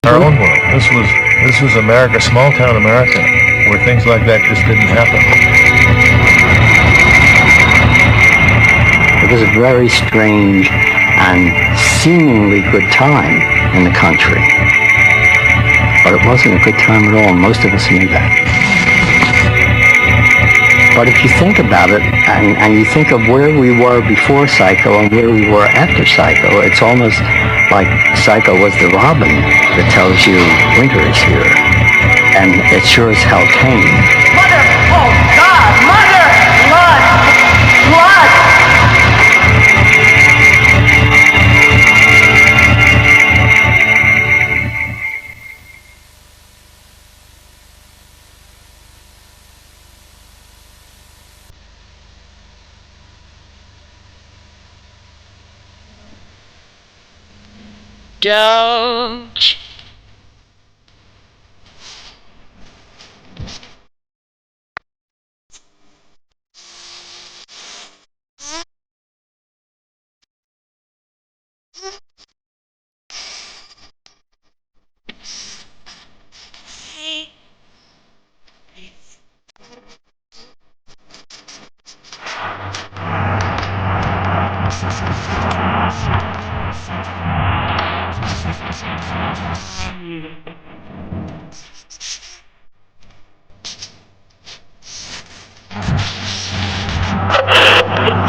Our own world. This was America, small town America, where things like that just didn't happen. It was a very strange and seemingly good time in the country. But it wasn't a good time at all, and most of us knew that. But if you think about it, and you think of where we were before Psycho and where we were after Psycho, it's almost like Psycho was the robin that tells you winter is here. And it sure as hell came. Mother! Oh, God! Mother! Blood! Blood! Don't.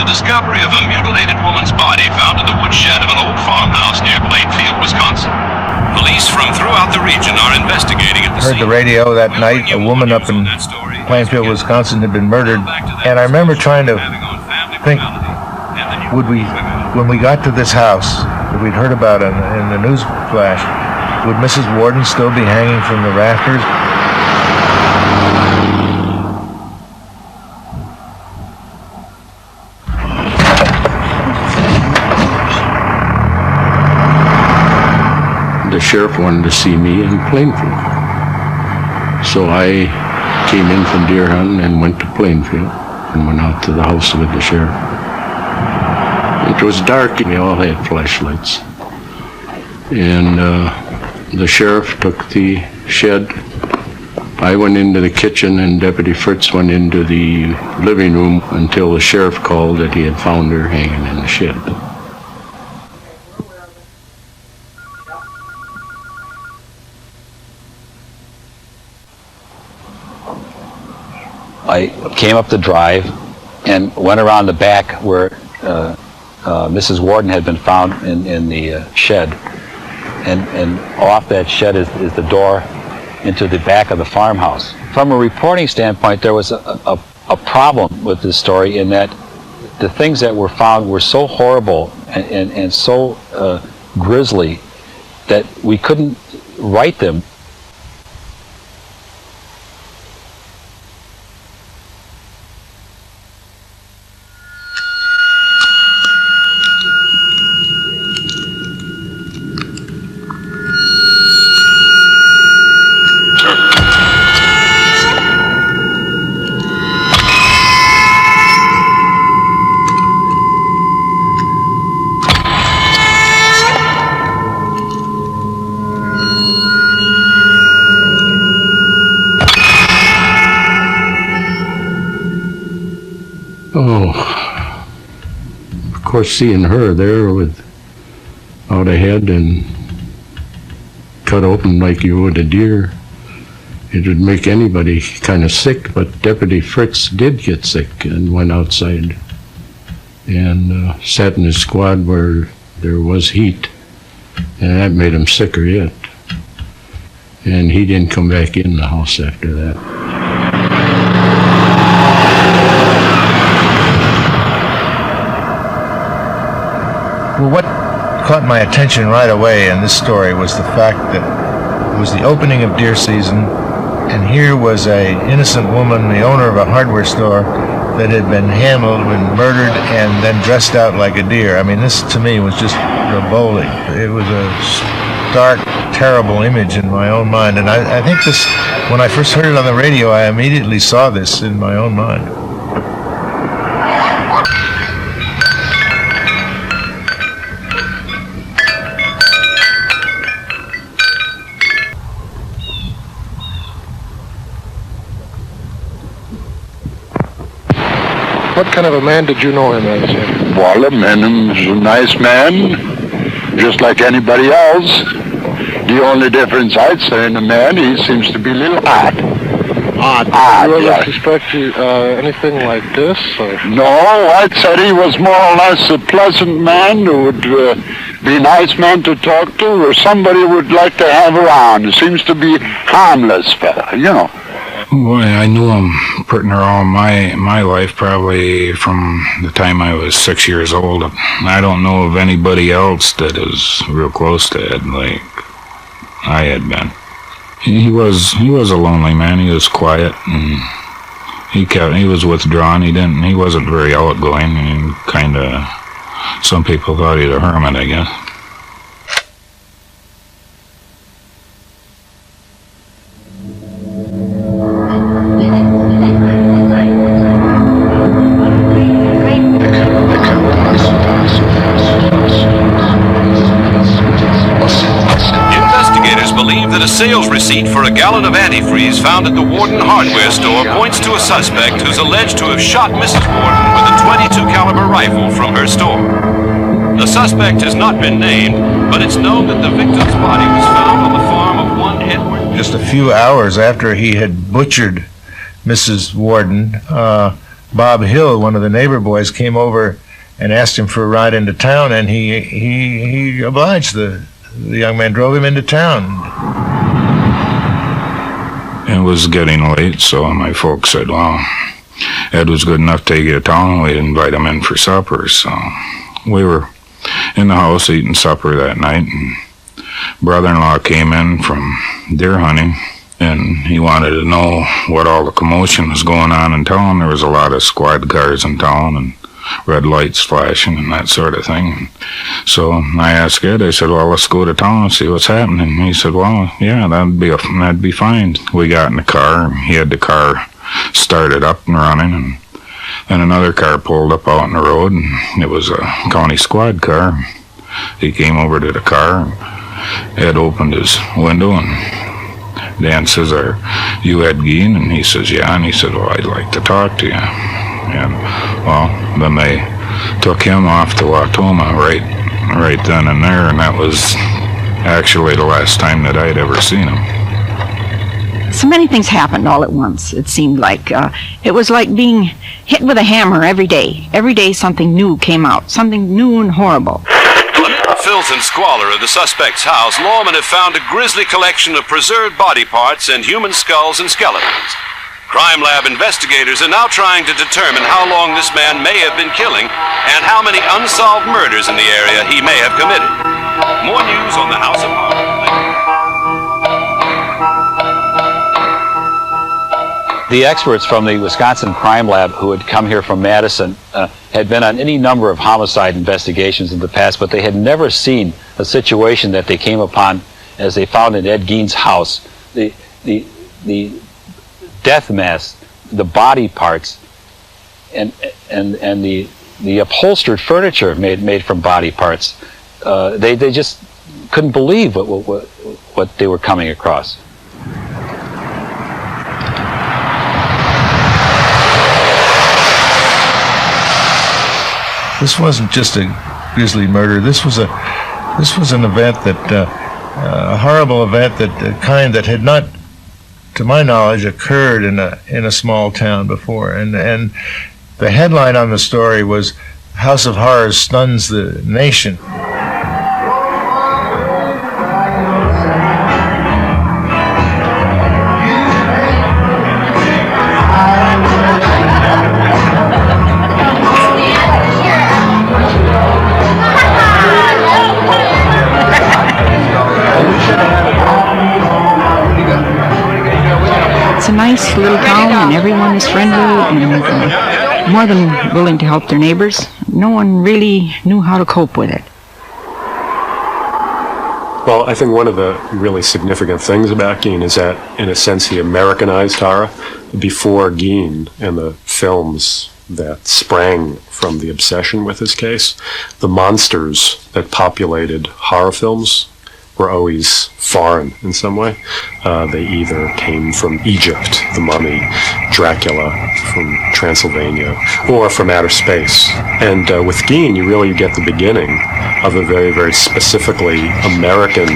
The discovery of a mutilated woman's body found in the woodshed of an old farmhouse near Plainfield, Wisconsin. Police from throughout the region are investigating at the scene. Heard the radio that night. A woman up in Plainfield, Wisconsin had been murdered. And I remember trying to think, when we got to this house that we'd heard about in the news flash, would Mrs. Warden still be hanging from the rafters? The sheriff wanted to see me in Plainfield. So I came in from deer hunting and went to Plainfield and went out to the house with the sheriff. It was dark and we all had flashlights. And the sheriff took the shed. I went into the kitchen and Deputy Fritz went into the living room until the sheriff called that he had found her hanging in the shed. I came up the drive and went around the back where Mrs. Warden had been found in the shed. And off that shed is the door into the back of the farmhouse. From a reporting standpoint, there was a problem with this story in that the things that were found were so horrible and so grisly that we couldn't write them. Oh, of course, seeing her there without a head and cut open like you would a deer, it would make anybody kind of sick. But Deputy Fritz did get sick and went outside and sat in his squad where there was heat, and that made him sicker yet. And he didn't come back in the house after that. Well, what caught my attention right away in this story was the fact that it was the opening of deer season, and here was a innocent woman, the owner of a hardware store, that had been handled, been murdered, and then dressed out like a deer. I mean, this to me was just revolting. It was a stark, terrible image in my own mind, and I think this, when I first heard it on the radio, I immediately saw this in my own mind. What kind of a man did you know him as? Well, a man was a nice man, just like anybody else. The only difference I'd say in a man, he seems to be a little odd. Odd. Odd, You ever yeah. suspect anything like this? Or? No, I'd said he was more or less a pleasant man who would be a nice man to talk to, or somebody would like to have around. He seems to be harmless fella, you know. Boy, I knew him pretty near all my life, probably from the time I was 6 years old. I don't know of anybody else that is real close to Ed like I had been. He was a lonely man. He was quiet, and he was withdrawn. He wasn't very outgoing, and kind of, some people thought he was a hermit, I guess. That a sales receipt for a gallon of antifreeze found at the Warden hardware store points to a suspect who's alleged to have shot Mrs. Warden with a .22 caliber rifle from her store. The suspect has not been named, but it's known that the victim's body was found on the farm of one Edward. Just a few hours after he had butchered Mrs. Warden, Bob Hill, one of the neighbor boys, came over and asked him for a ride into town, and he obliged. The young man drove him into town. It was getting late, so my folks said, well, Ed was good enough to take you to town, we'd invite him in for supper. So we were in the house eating supper that night, and brother-in-law came in from deer hunting, and he wanted to know what all the commotion was going on in town. There was a lot of squad cars in town, and red lights flashing and that sort of thing. So I asked Ed, I said, well, let's go to town and see what's happening. He said, well, yeah, that'd be fine. We got in the car. He had the car started up and running, and then another car pulled up out on the road, and it was a county squad car. He came over to the car. Ed opened his window, and Dan says, are you Ed Gein? And he says, yeah. And he said, well, I'd like to talk to you. And, well, then they took him off to Watoma right then and there, and that was actually the last time that I'd ever seen him. So many things happened all at once, it seemed like. It was like being hit with a hammer every day. Every day something new came out, something new and horrible. Amid the filth and squalor of the suspect's house, lawmen have found a grisly collection of preserved body parts and human skulls and skeletons. Crime Lab investigators are now trying to determine how long this man may have been killing and how many unsolved murders in the area he may have committed. More news on the House of Horrors. The experts from the Wisconsin Crime Lab who had come here from Madison had been on any number of homicide investigations in the past, but they had never seen a situation that they came upon as they found in Ed Gein's house. The death mask, the body parts, and the upholstered furniture made from body parts. They just couldn't believe what they were coming across. This wasn't just a grisly murder. This was an event that a horrible event that kind that had not, to my knowledge, occurred in a small town before. And the headline on the story was "House of Horrors Stuns the Nation." It's a nice little town, and everyone is friendly and more than willing to help their neighbors. No one really knew how to cope with it. Well, I think one of the really significant things about Gein is that, in a sense, he Americanized horror. Before Gein and the films that sprang from the obsession with his case, the monsters that populated horror films were always foreign in some way. They either came from Egypt, the mummy, Dracula from Transylvania, or from outer space. And with Gein, you really get the beginning of a very, very specifically American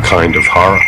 kind of horror.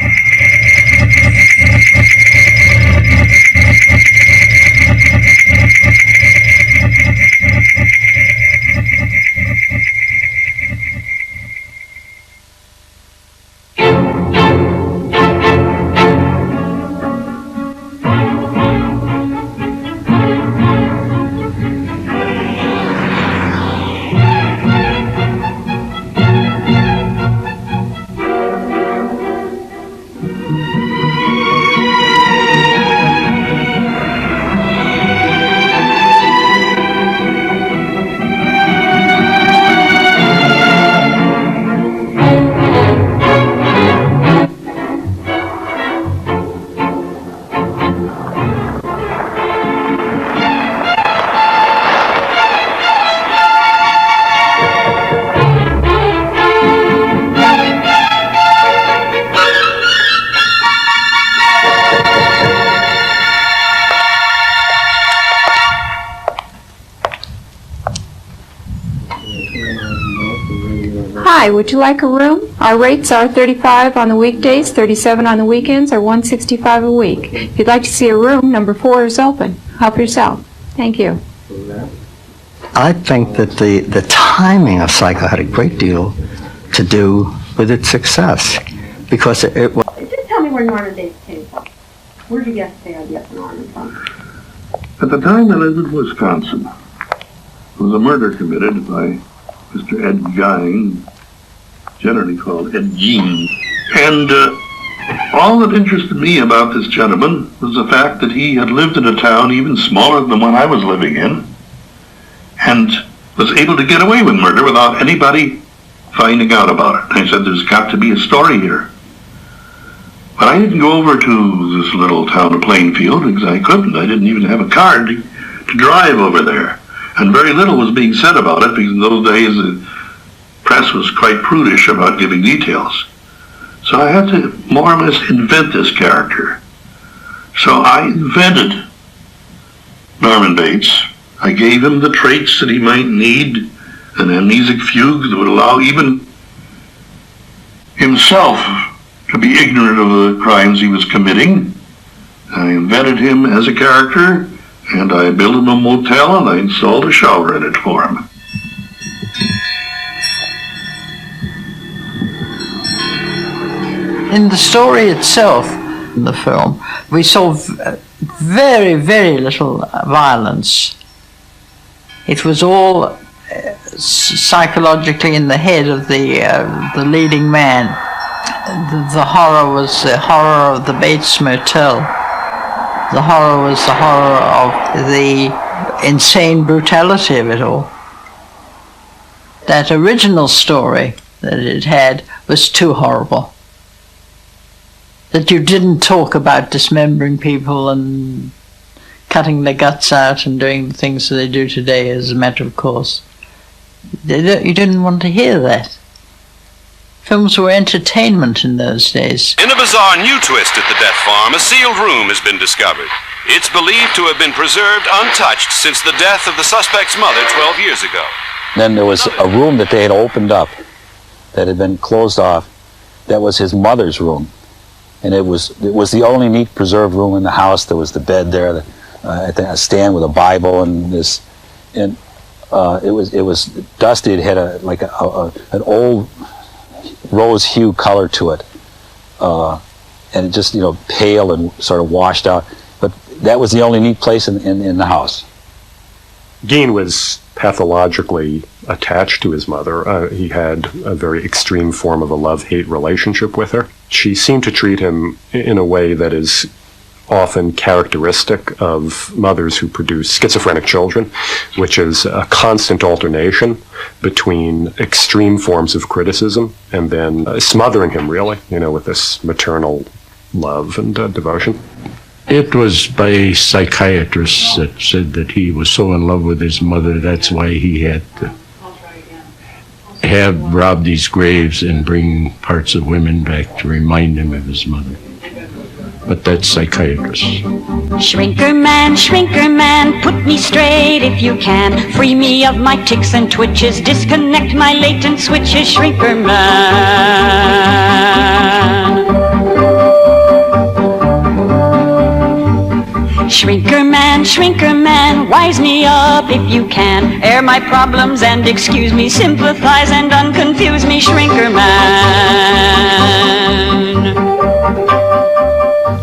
Hi, would you like a room? Our rates are $35 on the weekdays, $37 on the weekends, or $165 a week. If you'd like to see a room, number 4 is open. Help yourself. Thank you. I think that the timing of Psycho had a great deal to do with its success, because it was... Just tell me where Norman Bates came from. Where did you get the idea for Norman from? At the time I lived in Wisconsin, there was a murder committed by Mr. Ed Gein, generally called Ed Gein. And all that interested me about this gentleman was the fact that he had lived in a town even smaller than the one I was living in, and was able to get away with murder without anybody finding out about it. I said, there's got to be a story here. But I didn't go over to this little town of Plainfield because I couldn't. I didn't even have a car to drive over there. And very little was being said about it because in those days the press was quite prudish about giving details. So I had to more or less invent this character. So I invented Norman Bates. I gave him the traits that he might need, an amnesic fugue that would allow even himself to be ignorant of the crimes he was committing. I invented him as a character, and I built him a motel, and I installed a shower in it for him. In the story itself, in the film, we saw very, very little violence. It was all psychologically in the head of the leading man. The horror was the horror of the Bates Motel. The horror was the horror of the insane brutality of it all. That original story that it had was too horrible. That you didn't talk about dismembering people and cutting their guts out and doing the things that they do today as a matter of course. You didn't want to hear that. Films were entertainment in those days. In a bizarre new twist at the death farm, a sealed room has been discovered. It's believed to have been preserved untouched since the death of the suspect's mother 12 years ago. Then there was a room that they had opened up that had been closed off. That was his mother's room. And it was the only neat preserved room in the house. There was the bed there, a stand with a Bible, and this, and it was dusty. It had an old rose hue color to it, and it just pale and sort of washed out. But that was the only neat place in the house. Gein was pathologically attached to his mother. He had a very extreme form of a love-hate relationship with her. She seemed to treat him in a way that is often characteristic of mothers who produce schizophrenic children, which is a constant alternation between extreme forms of criticism and then smothering him, really, with this maternal love and devotion. It was by psychiatrists that said that he was so in love with his mother, that's why he had to have rob these graves and bring parts of women back to remind him of his mother. But that's psychiatrists. Shrinker man, put me straight if you can. Free me of my tics and twitches, disconnect my latent switches, Shrinker man. Shrinker man, wise me up if you can. Air my problems and excuse me, sympathize and unconfuse me, Shrinker man.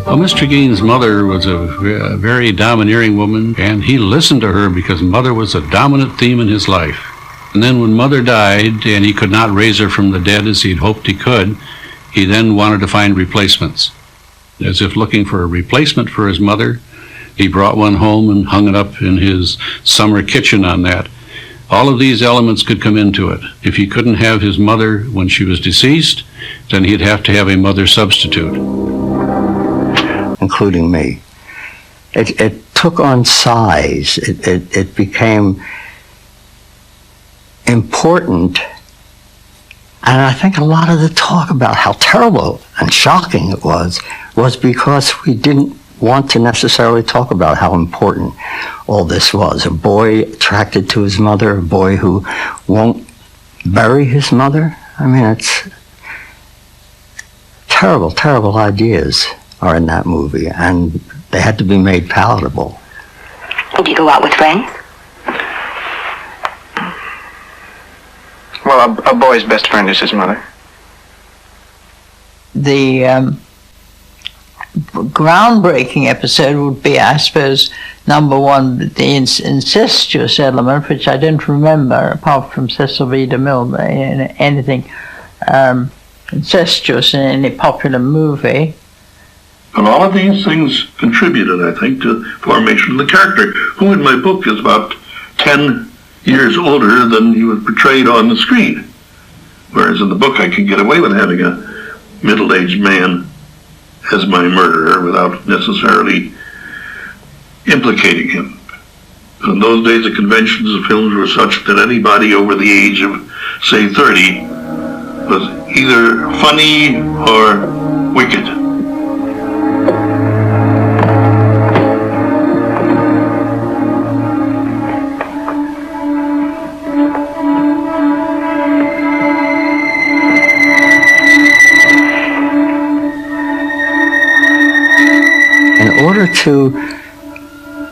Well, Mr. Gein's mother was a very domineering woman, and he listened to her because mother was a dominant theme in his life. And then when mother died and he could not raise her from the dead as he'd hoped he could, he then wanted to find replacements. As if looking for a replacement for his mother, he brought one home and hung it up in his summer kitchen on that. All of these elements could come into it. If he couldn't have his mother when she was deceased, then he'd have to have a mother substitute. Including me. It took on size. It became important. And I think a lot of the talk about how terrible and shocking it was because we didn't want to necessarily talk about how important all this was. A boy attracted to his mother, a boy who won't bury his mother. I mean, it's terrible, terrible ideas are in that movie, and they had to be made palatable. Do you go out with friends? Well, a boy's best friend is his mother. The groundbreaking episode would be, I suppose, number one, the incestuous element, which I didn't remember, apart from Cecil B. DeMille, anything incestuous in any popular movie. And all of these things contributed, I think, to the formation of the character, who in my book is about 10 years older than he was portrayed on the screen. Whereas in the book I could get away with having a middle-aged man as my murderer without necessarily implicating him. In those days, the conventions of films were such that anybody over the age of, say, 30 was either funny or wicked. In order to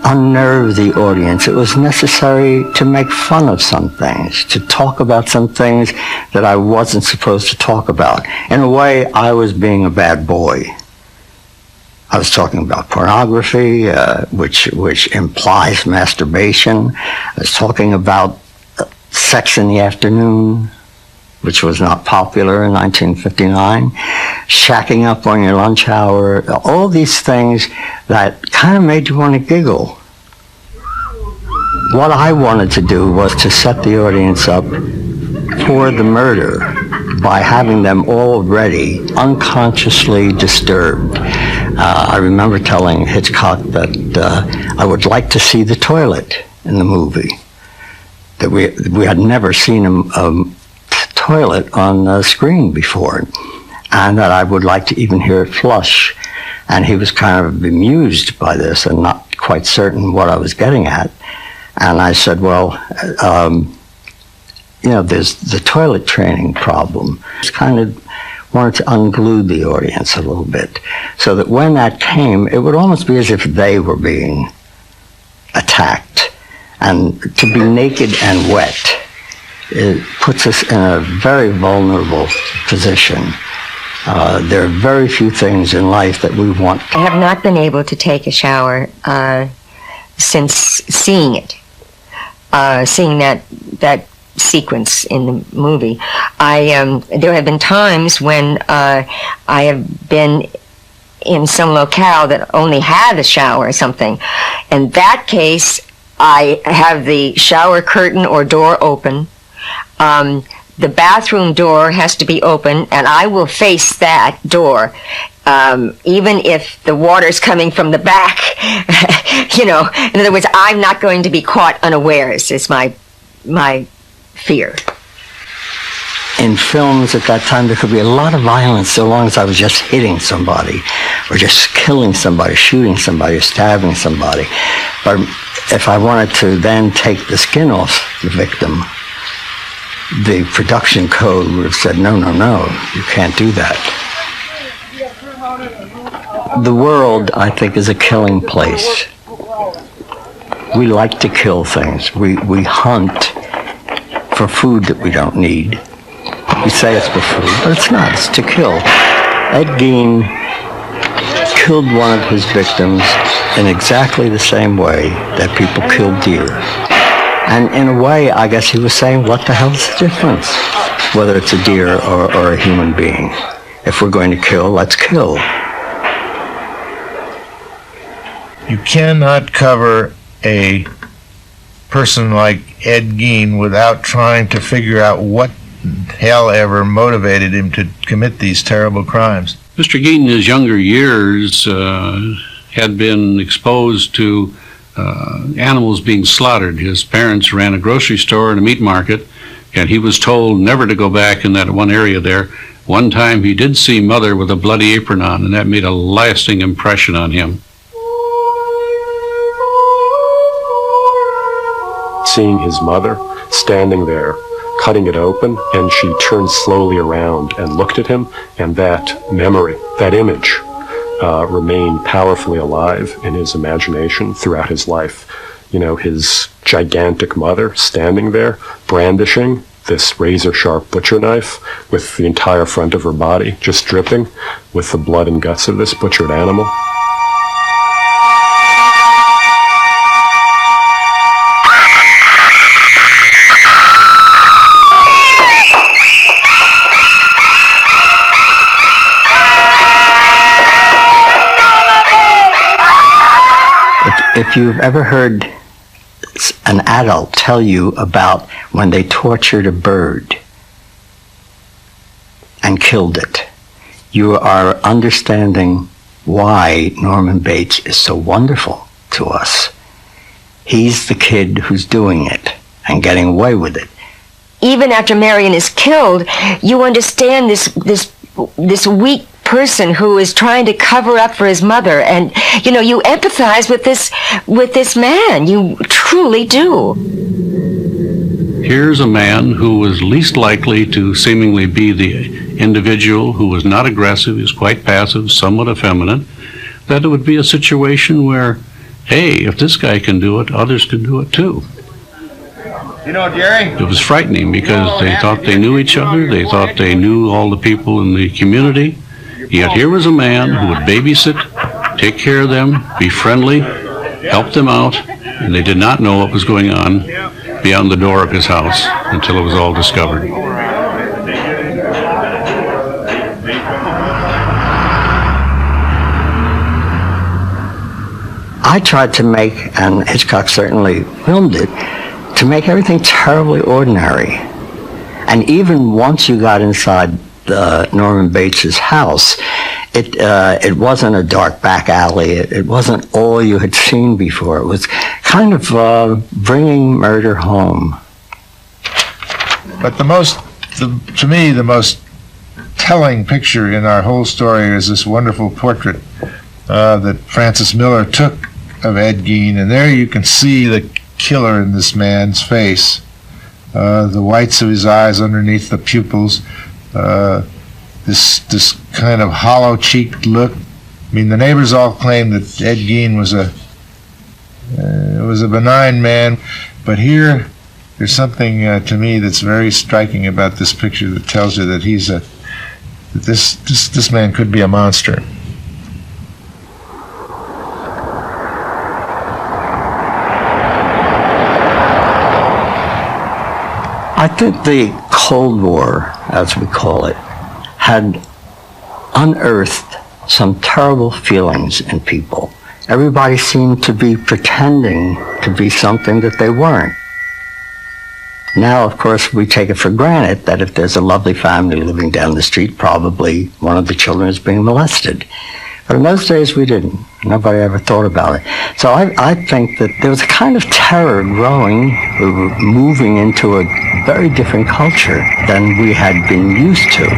unnerve the audience, it was necessary to make fun of some things, to talk about some things that I wasn't supposed to talk about. In a way, I was being a bad boy. I was talking about pornography, which implies masturbation. I was talking about sex in the afternoon, which was not popular in 1959, shacking up on your lunch hour, all these things that kind of made you want to giggle. What I wanted to do was to set the audience up for the murder by having them already unconsciously disturbed. I remember telling Hitchcock that I would like to see the toilet in the movie, that we had never seen a toilet on the screen before, and that I would like to even hear it flush. And he was kind of bemused by this and not quite certain what I was getting at. And I said, well, there's the toilet training problem. Just kind of wanted to unglue the audience a little bit, so that when that came, it would almost be as if they were being attacked. And to be naked and wet, it puts us in a very vulnerable position. There are very few things in life that we want. I have not been able to take a shower since seeing it, seeing that sequence in the movie. There have been times when I have been in some locale that only had a shower or something. In that case, I have the shower curtain or door open. The bathroom door has to be open, and I will face that door, even if the water's coming from the back. In other words, I'm not going to be caught unawares, is my fear. in films at that time, there could be a lot of violence so long as I was just hitting somebody or just killing somebody, shooting somebody, or stabbing somebody. But if I wanted to then take the skin off the victim, the production code would have said, no, you can't do that. The world, I think, is a killing place. We like to kill things. We hunt for food that we don't need. We say it's for food, but it's not. It's to kill. Ed Gein killed one of his victims in exactly the same way that people kill deer. And in a way, I guess he was saying, what the hell's the difference? Whether it's a deer or a human being. If we're going to kill, let's kill. You cannot cover a person like Ed Gein without trying to figure out what hell ever motivated him to commit these terrible crimes. Mr. Gein, in his younger years, had been exposed to animals being slaughtered. His parents ran a grocery store and a meat market, and he was told never to go back in that one area there. One time he did see Mother with a bloody apron on, and that made a lasting impression on him. Seeing his mother standing there, cutting it open, and she turned slowly around and looked at him, and that memory, that image, remained powerfully alive in his imagination throughout his life. You know, his gigantic mother standing there, brandishing this razor-sharp butcher knife with the entire front of her body just dripping with the blood and guts of this butchered animal. If you've ever heard an adult tell you about when they tortured a bird and killed it, you are understanding why Norman Bates is so wonderful to us. He's the kid who's doing it and getting away with it. Even after Marion is killed, you understand this weak person who is trying to cover up for his mother, and you empathize with this man. You truly do. Here's a man who was least likely to seemingly be the individual who was not aggressive, he was quite passive, somewhat effeminate, that it would be a situation where, hey, if this guy can do it, others can do it too. You know, Jerry? It was frightening because they thought they knew each other, they thought they knew all the people in the community. Yet here was a man who would babysit, take care of them, be friendly, help them out, and they did not know what was going on beyond the door of his house until it was all discovered. I tried to make, and Hitchcock certainly filmed it, to make everything terribly ordinary. And even once you got inside Norman Bates's house, it wasn't a dark back alley. It wasn't all you had seen before. It was kind of bringing murder home. But to me, the most telling picture in our whole story is this wonderful portrait that Francis Miller took of Ed Gein, and there you can see the killer in this man's face, the whites of his eyes underneath the pupils. This kind of hollow-cheeked look. I mean, the neighbors all claimed that Ed Gein was a benign man, but here there's something to me that's very striking about this picture that tells you that this man could be a monster. I think the Cold War, as we call it, had unearthed some terrible feelings in people. Everybody seemed to be pretending to be something that they weren't. Now, of course, we take it for granted that if there's a lovely family living down the street, probably one of the children is being molested. But in those days, we didn't. Nobody ever thought about it. So I think that there was a kind of terror growing, moving into a very different culture than we had been used to.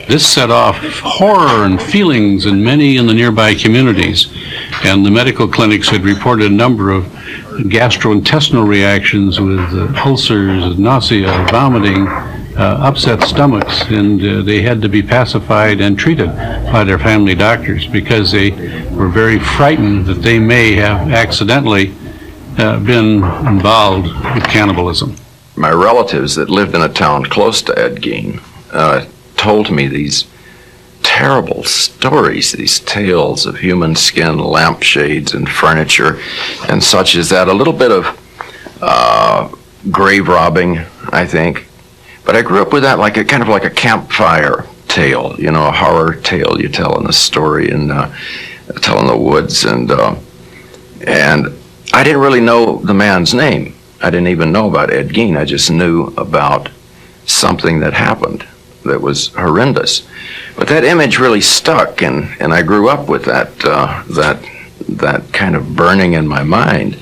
This set off horror and feelings in many in the nearby communities, and the medical clinics had reported a number of gastrointestinal reactions with ulcers, nausea, vomiting, upset stomachs, and they had to be pacified and treated by their family doctors because they were very frightened that they may have accidentally been involved with cannibalism. My relatives that lived in a town close to Ed Gein told me these terrible stories, these tales of human skin, lampshades, and furniture, and such as that. A little bit of grave robbing, I think. But I grew up with that like a kind of like a campfire tale, you know, a horror tale you tell in a story and tell in the woods, and I didn't really know the man's name. I didn't even know about Ed Gein. I just knew about something that happened that was horrendous. But that image really stuck, and I grew up with that that kind of burning in my mind.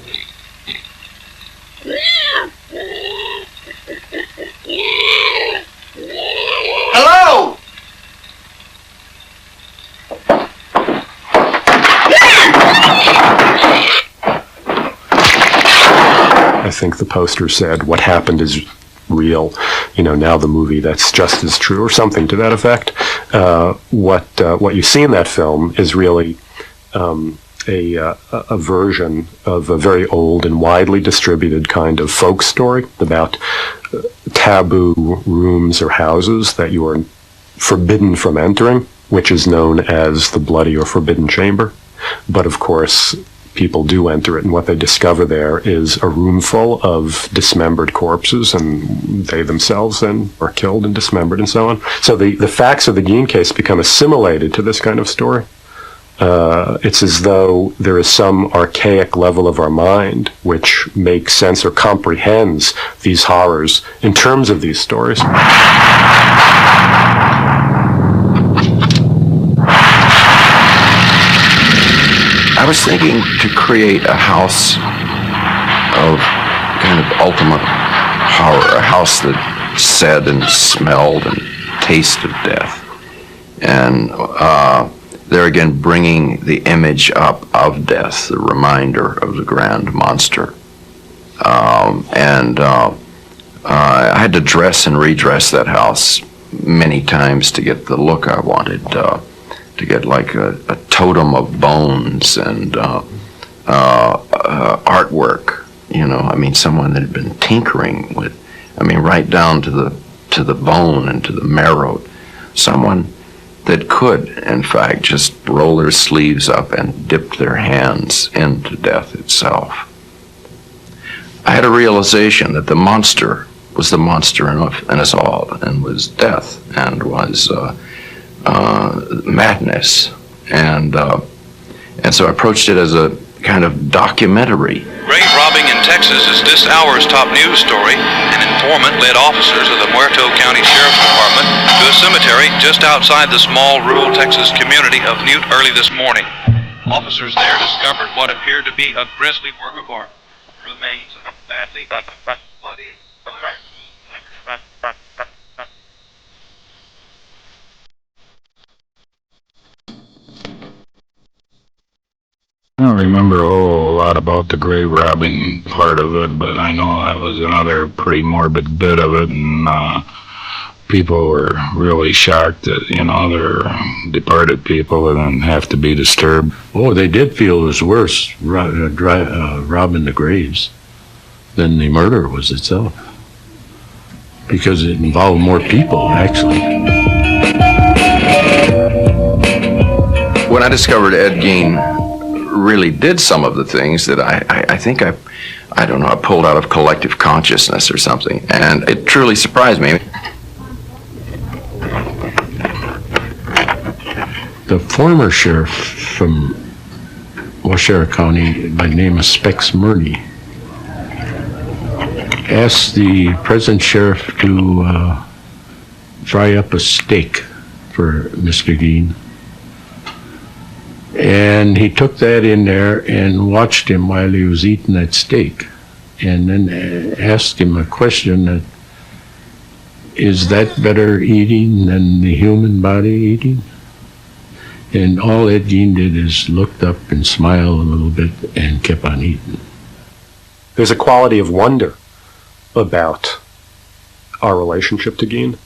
Hello! I think the poster said, "What happened is real." You know, now the movie, that's just as true, or something to that effect. What you see in that film is really a version of a very old and widely distributed kind of folk story about taboo rooms or houses that you are forbidden from entering, which is known as the bloody or forbidden chamber. But of course, people do enter it, and what they discover there is a room full of dismembered corpses, and they themselves then are killed and dismembered and so on. So the facts of the Gein case become assimilated to this kind of story. It's as though there is some archaic level of our mind which makes sense or comprehends these horrors in terms of these stories. I was thinking to create a house of kind of ultimate horror, a house that said and smelled and tasted death. And there again, bringing the image up of death, the reminder of the grand monster. I had to dress and redress that house many times to get the look I wanted. To get like a totem of bones and artwork, you know. I mean, someone that had been tinkering with, I mean, right down to the bone and to the marrow. Someone that could, in fact, just roll their sleeves up and dip their hands into death itself. I had a realization that the monster was the monster in us all, and was death, and was madness, and so I approached it as a kind of documentary. Grave robbing in Texas is this hour's top news story. An informant led officers of the Muerto County Sheriff's Department to a cemetery just outside the small rural Texas community of Newt early this morning. Officers there discovered what appeared to be a grisly work of art. Remains of a badly bloody. I don't remember a whole lot about the grave robbing part of it, but I know that was another pretty morbid bit of it, and people were really shocked that, they're departed people and then have to be disturbed. Oh, they did feel it was worse robbing the graves than the murder was itself, because it involved more people, actually. When I discovered Ed Gein really did some of the things that I think I don't know, I pulled out of collective consciousness or something, and it truly surprised me. The former sheriff from Waushara County by the name of Specs Murray asked the present sheriff to fry up a steak for Mr. Gein. And he took that in there and watched him while he was eating that steak, and then asked him a question that, is that better eating than the human body eating? And all Ed Gein did is looked up and smiled a little bit and kept on eating. There's a quality of wonder about our relationship to Gein.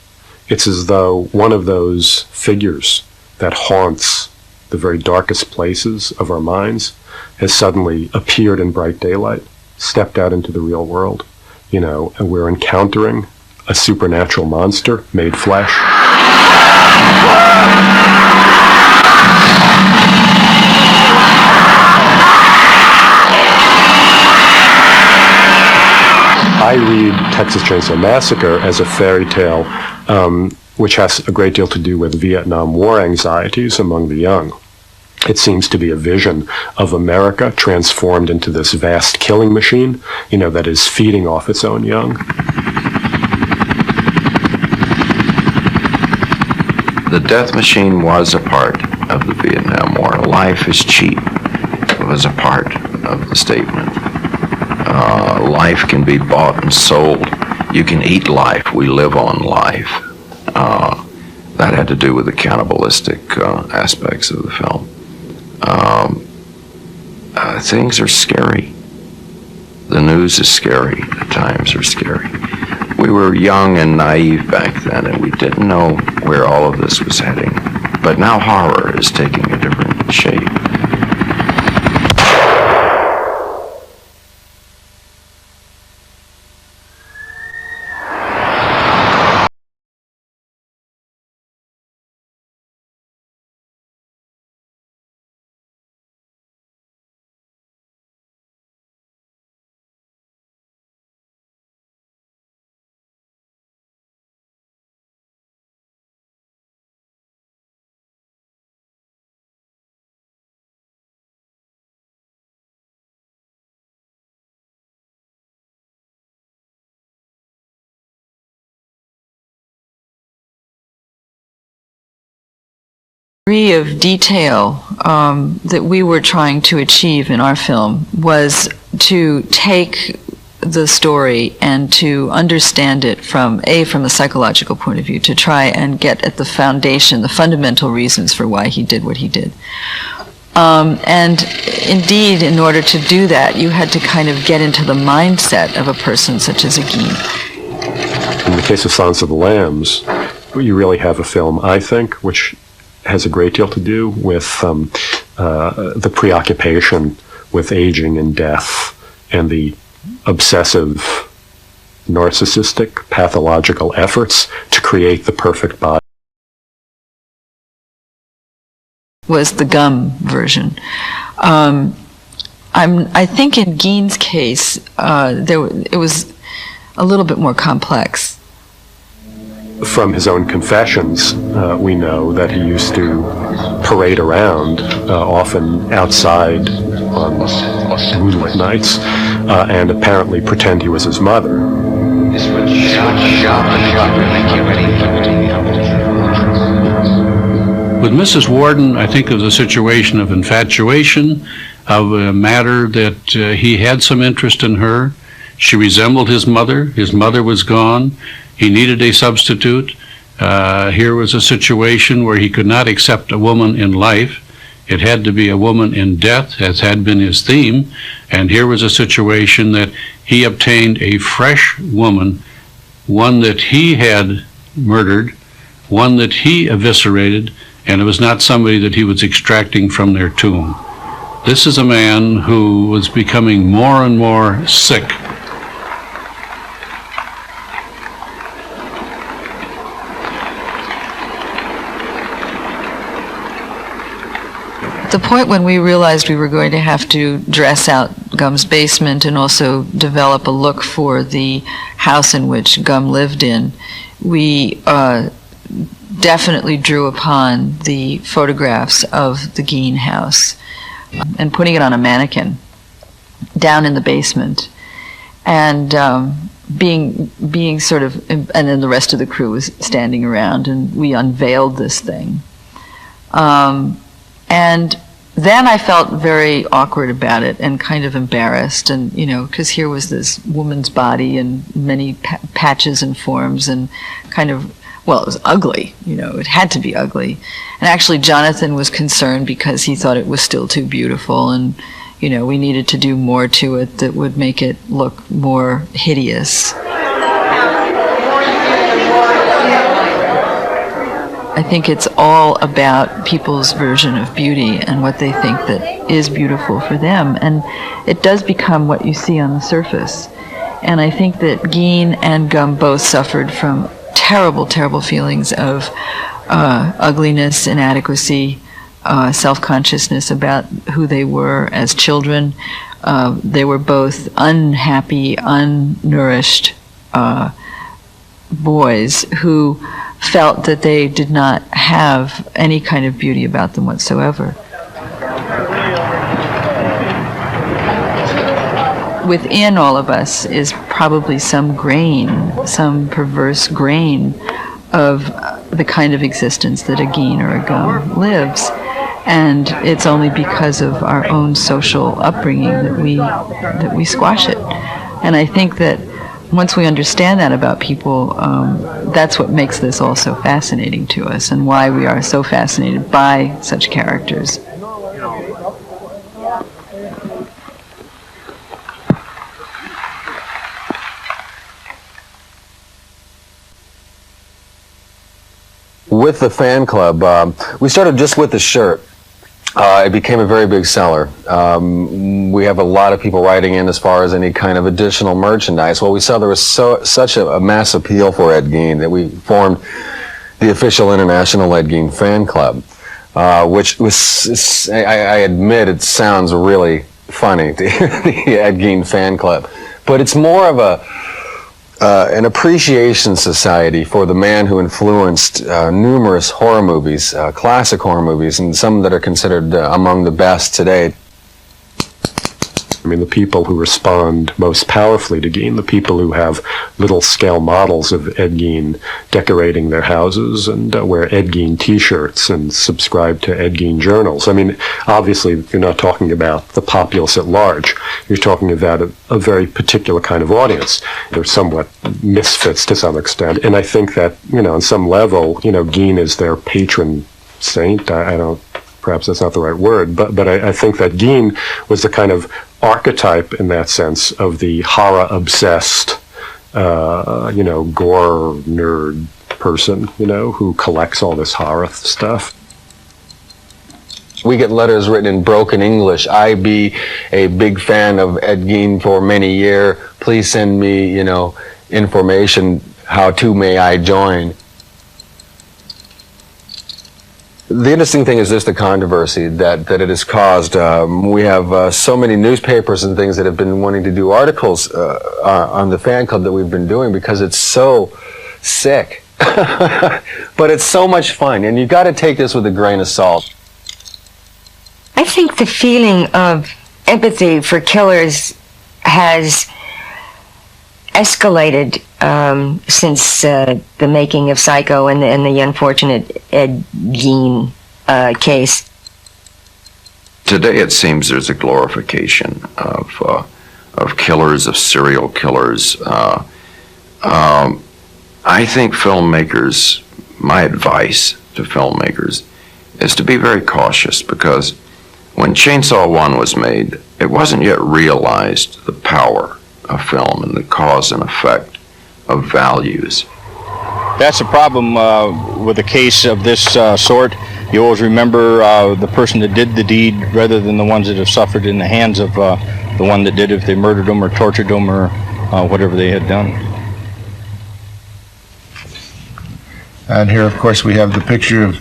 It's as though one of those figures that haunts the very darkest places of our minds has suddenly appeared in bright daylight, stepped out into the real world, and we're encountering a supernatural monster made flesh. I read Texas Chainsaw Massacre as a fairy tale which has a great deal to do with Vietnam War anxieties among the young. It seems to be a vision of America transformed into this vast killing machine, that is feeding off its own young. The death machine was a part of the Vietnam War. Life is cheap. It was a part of the statement. Life can be bought and sold. You can eat life. We live on life. That had to do with the cannibalistic aspects of the film. Things are scary. The news is scary. The times are scary. We were young and naive back then, and we didn't know where all of this was heading. But now horror is taking a different shape. degree of detail that we were trying to achieve in our film was to take the story and to understand it from a psychological point of view, to try and get at the foundation, the fundamental reasons for why he did what he did. And indeed, in order to do that, you had to kind of get into the mindset of a person such as a Gein. In the case of Silence of the Lambs, you really have a film, I think, which has a great deal to do with the preoccupation with aging and death and the obsessive, narcissistic, pathological efforts to create the perfect body. Was the gum version. I think in Gein's case, it was a little bit more complex. From his own confessions, we know that he used to parade around, often outside on moonlit nights, and apparently pretend he was his mother. With Mrs. Warden, I think of the situation of infatuation, of a matter that he had some interest in her. She resembled his mother. His mother was gone. He needed a substitute. Here was a situation where he could not accept a woman in life, It had to be a woman in death, as had been his theme, and here was a situation that he obtained a fresh woman, one that he had murdered, one that he eviscerated, and it was not somebody that he was extracting from their tomb. This is a man who was becoming more and more sick. At the point when we realized we were going to have to dress out Gum's basement and also develop a look for the house in which Gum lived in, we definitely drew upon the photographs of the Gein house and putting it on a mannequin down in the basement, and being sort of, and then the rest of the crew was standing around, and we unveiled this thing. And then I felt very awkward about it and kind of embarrassed, and because here was this woman's body in many patches and forms, and kind of, well, it was ugly, it had to be ugly. And actually Jonathan was concerned because he thought it was still too beautiful, and we needed to do more to it that would make it look more hideous. I think it's all about people's version of beauty and what they think that is beautiful for them, and it does become what you see on the surface. And I think that Gein and Gum both suffered from terrible, terrible feelings of ugliness, inadequacy, self-consciousness about who they were as children. They were both unhappy, unnourished boys who felt that they did not have any kind of beauty about them whatsoever. Within all of us is probably some grain, some perverse grain of the kind of existence that a Gein or a Gum lives. And it's only because of our own social upbringing that we squash it. And I think that once we understand that about people, that's what makes this all so fascinating to us, and why we are so fascinated by such characters. With the fan club, we started just with the shirt. It became a very big seller. We have a lot of people writing in as far as any kind of additional merchandise. Well, we saw there was such a mass appeal for Ed Gein that we formed the official International Ed Gein Fan Club, which was, I admit, it sounds really funny, the Ed Gein Fan Club. But it's more of an appreciation society for the man who influenced numerous horror movies, classic horror movies, and some that are considered among the best today. I mean, the people who respond most powerfully to Gein, the people who have little scale models of Ed Gein decorating their houses and wear Ed Gein t-shirts and subscribe to Ed Gein journals. I mean, obviously, you're not talking about the populace at large. You're talking about a very particular kind of audience. They're somewhat misfits to some extent. And I think that, on some level, Gein is their patron saint. I don't, perhaps that's not the right word, but I think that Gein was the kind of archetype in that sense of the horror-obsessed, gore nerd person, who collects all this horror stuff. We get letters written in broken English. I be a big fan of Ed Gein for many years. Please send me, information. How to may I join? The interesting thing is just the controversy that it has caused. We have so many newspapers and things that have been wanting to do articles on the fan club that we've been doing because it's so sick. But it's so much fun, and you've got to take this with a grain of salt. I think the feeling of empathy for killers has escalated since the making of Psycho and the unfortunate Ed Gein case. Today it seems there's a glorification of killers, of serial killers. I think filmmakers, my advice to filmmakers is to be very cautious, because When Chainsaw 1 was made, it wasn't yet realized the power of film and the cause and effect of values. That's a problem with a case of this sort. You always remember the person that did the deed rather than the ones that have suffered in the hands of the one that did it, if they murdered them or tortured them or whatever they had done. And here, of course, we have the picture of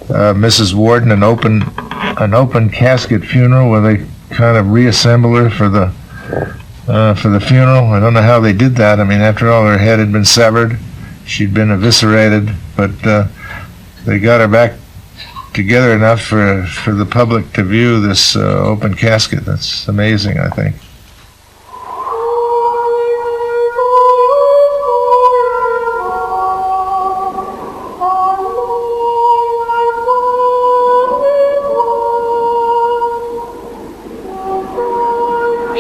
Mrs. Warden, an open casket funeral where they kind of reassemble her for the funeral. I don't know how they did that. I mean, after all, her head had been severed. She'd been eviscerated, but they got her back together enough for the public to view this open casket. That's amazing, I think.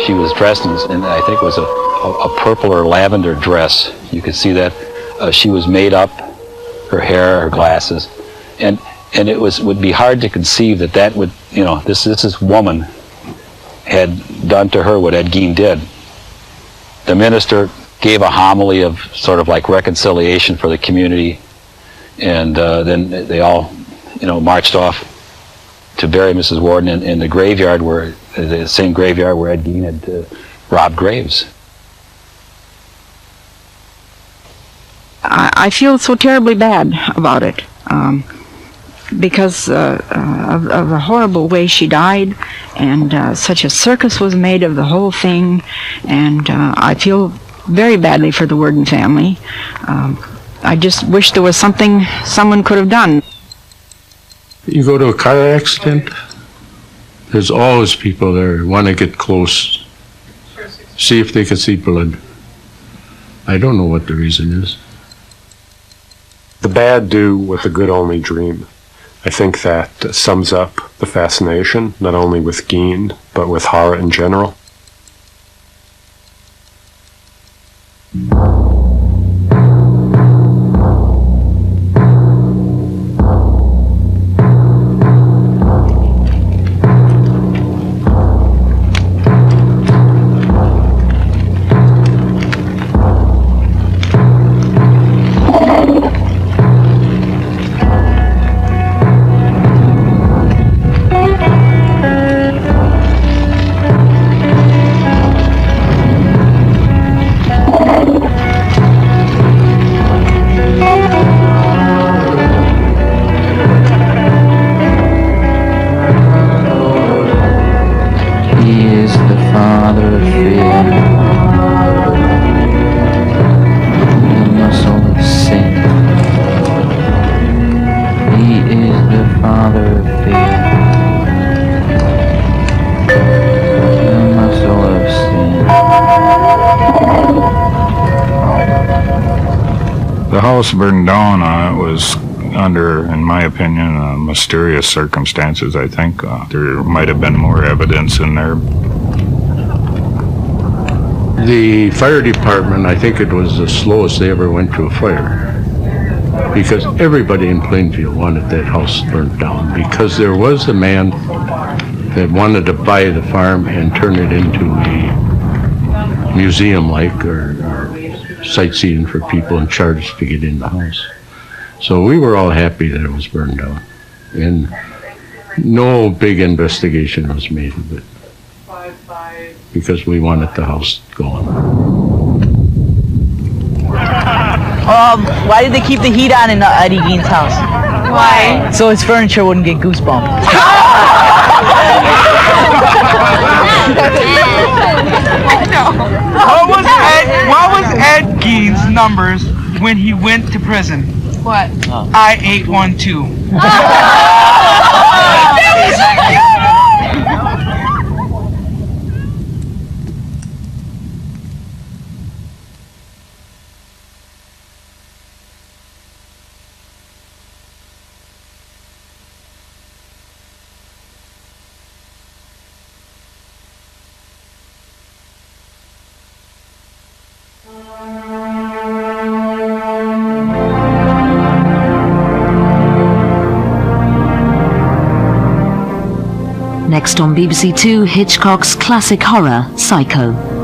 She was dressed in I think it was a purple or lavender dress. You could see that she was made up, her hair, her glasses, and it would be hard to conceive that would, you know, this woman had done to her what Ed Gein did. The minister gave a homily of sort of like reconciliation for the community, and then they all, you know, marched off to bury Mrs. Warden in the graveyard where the same graveyard where Ed Gein had robbed graves. I feel so terribly bad about it because of the horrible way she died, and such a circus was made of the whole thing, and I feel very badly for the Warden family. I just wish there was something someone could have done. You go to a car accident, there's always people there who want to get close, see if they can see blood. I don't know what the reason is. The bad do what the good only dream. I think that sums up the fascination, not only with Gein, but with horror in general. The house burned down. It was under, in my opinion, mysterious circumstances. I think there might have been more evidence in there. The fire department, I think it was the slowest they ever went to a fire, because everybody in Plainfield wanted that house burnt down, because there was a man that wanted to buy the farm and turn it into a museum-like or sightseeing for people and charge to get in the house. So we were all happy that it was burned down, and no big investigation was made of it, because we wanted the house gone. Why did they keep the heat on in Eddie Gein's house? Why? So his furniture wouldn't get goosebumps. What was Ed Gein's numbers when he went to prison? What? I-812. Next Next on BBC2, Hitchcock's classic horror, Psycho.